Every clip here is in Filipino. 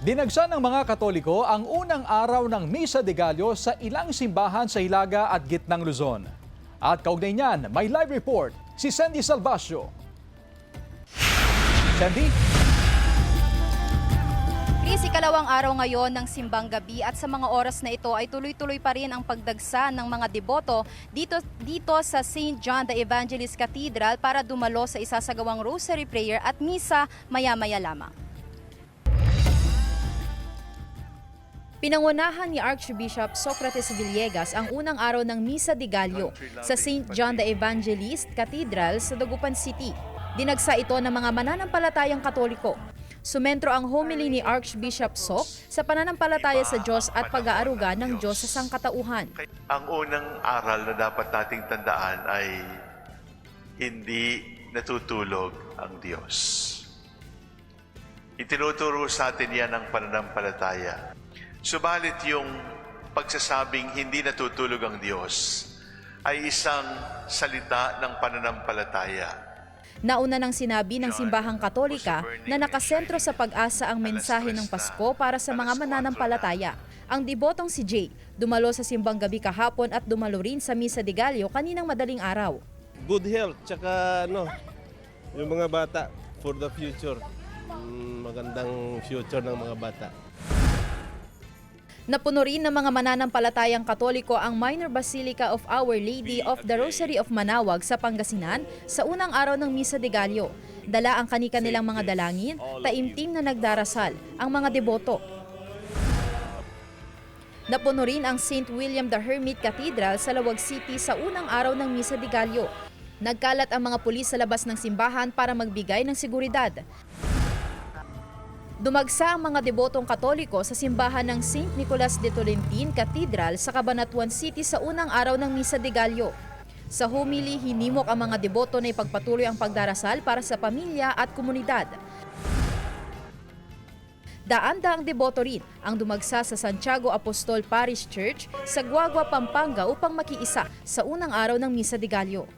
Dinagsa ng mga Katoliko ang unang araw ng Misa de Gallo sa ilang simbahan sa Hilaga at Gitnang Luzon. At kaugnay niyan, may live report si Sandy Salvacio. Sandy? Chris, ikalawang araw ngayon ng simbang gabi at sa mga oras na ito ay tuloy-tuloy pa rin ang pagdagsa ng mga deboto dito sa St. John the Evangelist Cathedral para dumalo sa isasagawang rosary prayer at misa maya-maya lamang. Pinangunahan ni Archbishop Socrates Villegas ang unang araw ng Misa de Gallo sa St. John the Evangelist Cathedral sa Dagupan City. Dinagsa ito ng mga mananampalatayang Katoliko. Sumentro ang homily ni Archbishop Soc sa pananampalataya sa Diyos at pag-aaruga ng Diyos sa sangkatauhan. Ang unang aral na dapat nating tandaan ay hindi natutulog ang Diyos. Itinuturo sa atin yan ang pananampalataya. Subalit yung pagsasabing hindi natutulog ang Diyos ay isang salita ng pananampalataya. Nauna nang sinabi ng Simbahang Katolika na nakasentro sa pag-asa ang mensahe ng Pasko para sa mga mananampalataya. Ang debotong si Jay dumalo sa simbang gabi kahapon at dumalo rin sa Misa de Gallo kaninang madaling araw. Good health, tsaka yung mga bata for the future. Magandang future ng mga bata. Napuno rin ng mga mananampalatayang Katoliko ang Minor Basilica of Our Lady of the Rosary of Manaoag sa Pangasinan sa unang araw ng Misa de Gallo. Dala ang kani-kanilang mga dalangin, taimtim na nagdarasal ang mga deboto. Napuno rin ang St. William the Hermit Cathedral sa Lawag City sa unang araw ng Misa de Gallo. Nagkalat ang mga pulis sa labas ng simbahan para magbigay ng seguridad. Dumagsa ang mga debotong Katoliko sa simbahan ng St. Nicolas de Tolentine Cathedral sa Cabanatuan City sa unang araw ng Misa de Gallo. Sa homily, hinimok ang mga deboto na ipagpatuloy ang pagdarasal para sa pamilya at komunidad. Daan-daang deboto rin ang dumagsa sa Santiago Apostol Parish Church sa Guagua, Pampanga upang makiisa sa unang araw ng Misa de Gallo.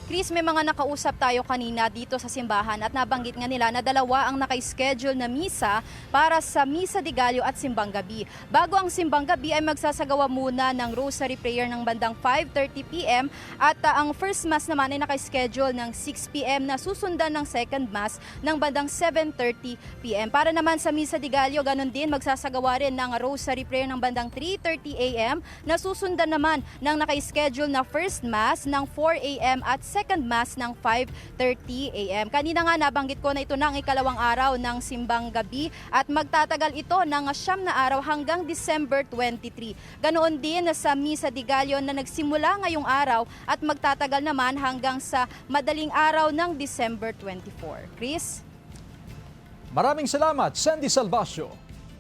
Chris, may mga nakausap tayo kanina dito sa simbahan at nabanggit nga nila na dalawa ang naka-schedule na misa para sa Misa de Gallo at Simbang Gabi. Bago ang Simbang Gabi ay magsasagawa muna ng Rosary Prayer ng bandang 5:30 p.m. at ang First Mass naman ay naka-schedule ng 6 p.m. na susundan ng Second Mass ng bandang 7:30 p.m. Para naman sa Misa de Gallo, ganun din magsasagawa rin ng Rosary Prayer ng bandang 3:30 a.m. na susundan naman ng naka-schedule na First Mass ng 4 a.m. at Second Mass ng 5:30 a.m. Kanina nga nabanggit ko na ito na ang ikalawang araw ng Simbang Gabi at magtatagal ito ng 9 na araw hanggang December 23. Ganoon din sa Misa de Gallo na nagsimula ngayong araw at magtatagal naman hanggang sa madaling araw ng December 24. Chris? Maraming salamat, Sandy Salvacio.